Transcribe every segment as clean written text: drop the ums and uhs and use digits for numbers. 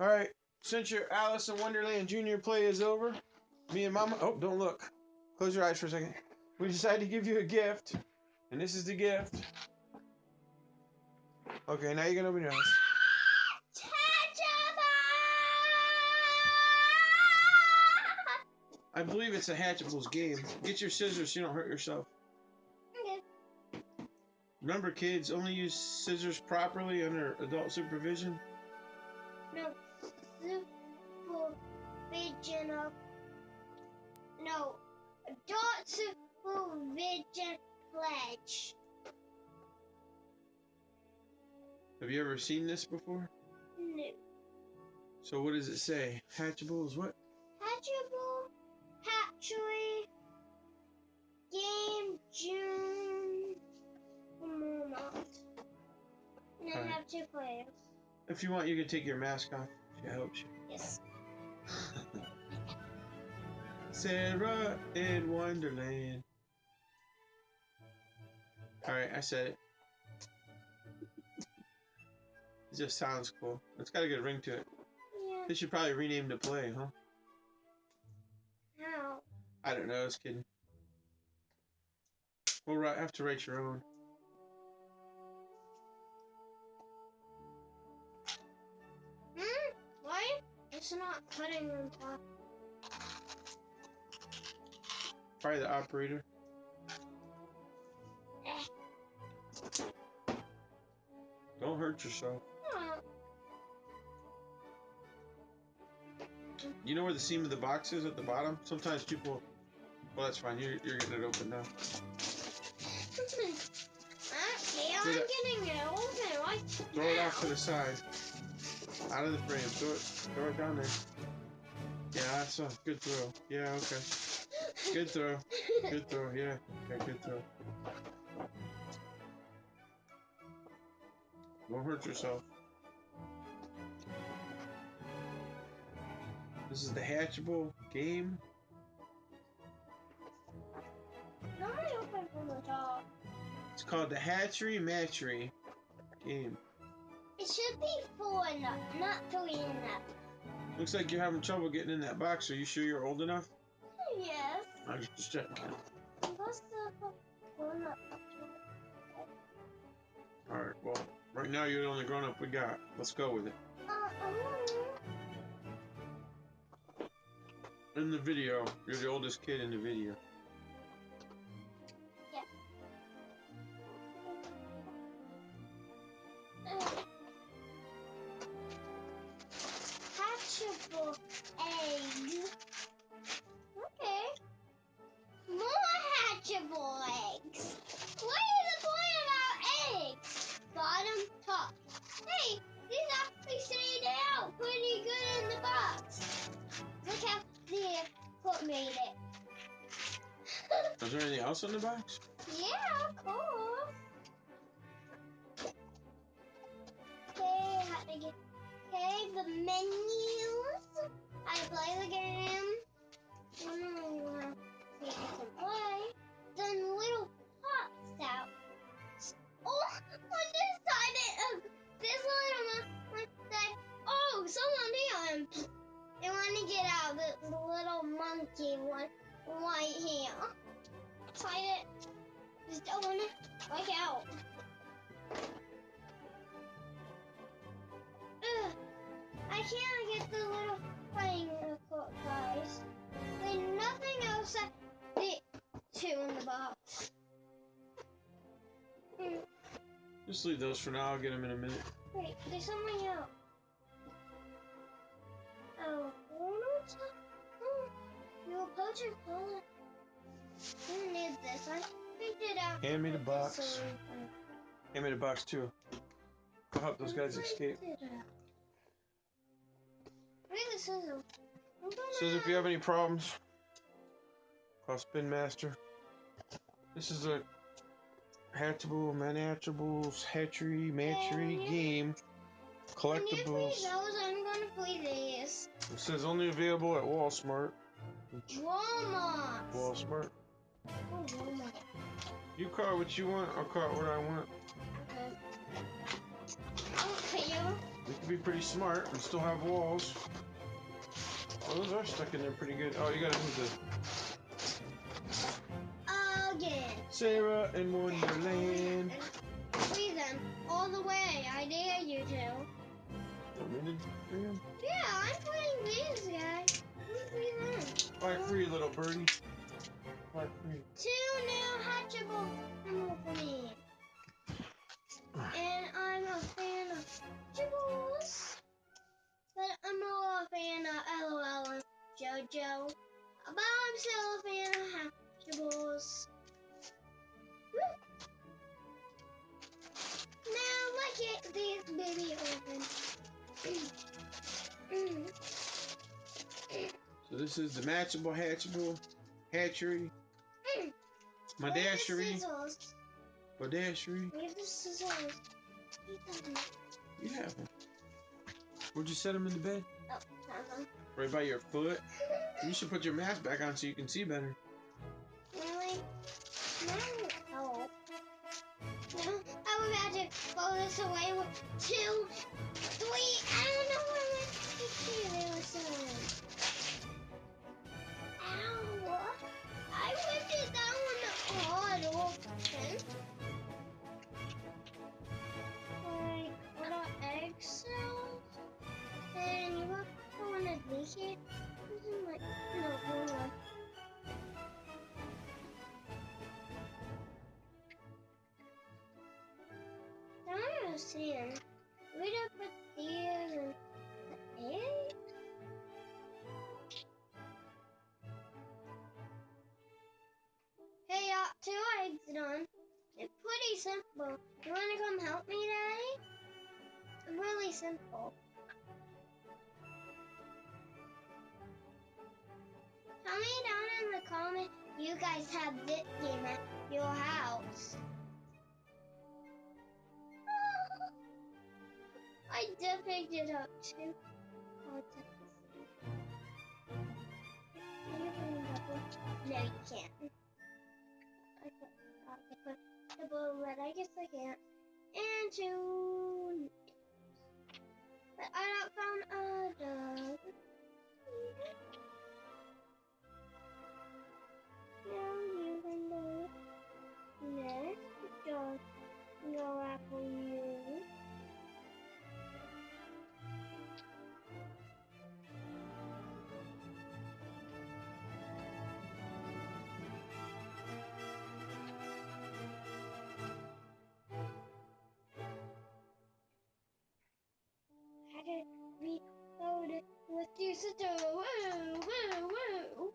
Alright, since your Alice in Wonderland Junior play is over, me and Mama... Oh, don't look. Close your eyes for a second. We decided to give you a gift. And this is the gift. Okay, now you can open your eyes. I believe it's a Haytchable's game. Get your scissors so you don't hurt yourself. Okay. Remember, kids, only use scissors properly under adult supervision. No, supervision of... No, adult supervision pledge. Have you ever seen this before? No. So what does it say? Haytchable is what? Haytchable, hatchery, game, June, month. And I have 2 players. If you want, you can take your mask off. She helps you. Yes. Sarah in Wonderland. Alright, I said it. It just sounds cool. It's got a good ring to it. Yeah. They should probably rename the play, huh? How? I don't know, I was kidding. We'll have to write your own. Why? It's not cutting on top. Probably the operator. Don't hurt yourself. No. You know where the seam of the box is at the bottom? Sometimes people... Well, that's fine. You're getting it open now. Okay, I'm getting it open. Right Throw it off to the side. Out of the frame. Throw it down there. Yeah, that's a good throw. Yeah, okay. Good throw. Good throw, yeah. Okay, good throw. Don't hurt yourself. This is the Haytchable Game. Not open from the top. It's called the Hatchery Matchery Game. It should be 4 enough, not 3 enough. Looks like you're having trouble getting in that box. Are you sure you're old enough? Yes. I was just checking. Alright, well, right now you're the only grown-up we got. Let's go with it. In the video, you're the oldest kid in the video. Yeah. Hatchable eggs. Okay. More hatchable eggs. What is the point about eggs? Bottom, top. Hey, these actually stayed out pretty good in the box. Look how the cook made it. Is there anything else in the box? Yeah, of course. Okay, I have to get... Okay, the menus. I play the game. When I want to play. Then little pops out. Oh, I decided this little one said, oh, someone here. They want to get out the little monkey one right here. Tried it. Just don't want to break out. Ugh. I can't get the little playing guys. There's nothing else that fit 2 in the box. Just leave those for now. I'll get them in a minute. Wait, there's something else. Oh, your poacher color. Who needs this? I picked it out. Hand me the box. Hand me the box too. Go help those guys escape. Where's the scissors? Says if you have any problems, call Spin Master. This is a Haytchable, Hatchables, Hatchery, Matchery game. Collectibles. I'm gonna play this. It says only available at Walmart. Walmart. Walmart. Oh, Walmart. You call it what you want, I'll call it what I want. Okay. Okay. We can be pretty smart and still have walls. Oh, those are stuck in there pretty good. Oh, you gotta move the Again. Sarah in Wonderland. Free them all the way. I dare you to. Want me to bring him? Yeah, I'm playing these guys. You free them. Fight free, little birdie. Fight free. 2 new hatchable animals for me. And I'm a fan of hatchables. But I'm more a fan of LOL and JoJo. But I'm still a fan of hatchables. Woo. Now look at this baby open. So this is the matchable, hatchable, hatchery, my dashery, bodashery. Where's the scissors? You have them. Where'd you set them in the bed? Oh, have them. Right by your foot. You should put your mask back on so you can see better. Really? No. Oh. No. I would imagine throw this away with 2, 3. I don't know where my picture is. Ow. I wish it that one hard open. Like, what are egg cells? And you want to leak it? This is like, no, hold on. I don't understand. We don't put these in the eggs? Hey, 2 eggs done. It's pretty simple. You want to come help me, Daddy? It's really simple. Tell me down in the comments you guys have this game at your house. I just picked it up too. Oh, no, you can't. I can put the blue red. I guess I can't. And 2. But I don't found a dog. Now you can do next dog. Go apple you. I can reload it with your sister. Woo, woo, woo.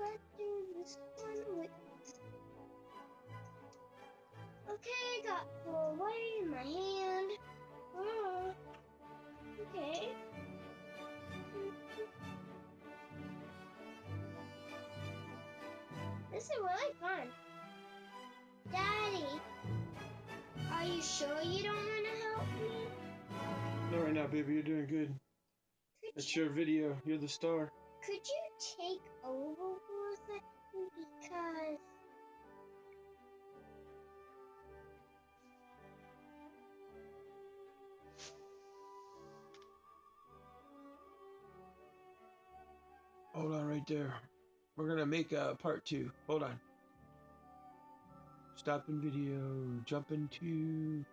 Let's do this one with. Okay, got 4 away in my hand. Oh, okay. This is really fun. Daddy, are you sure you don't want to help me? Not right now, baby. You're doing good. It's your video. You're the star. Could you take over for a second? Because Hold on right there. We're gonna make a part 2. Hold on. Stopping video. Jump into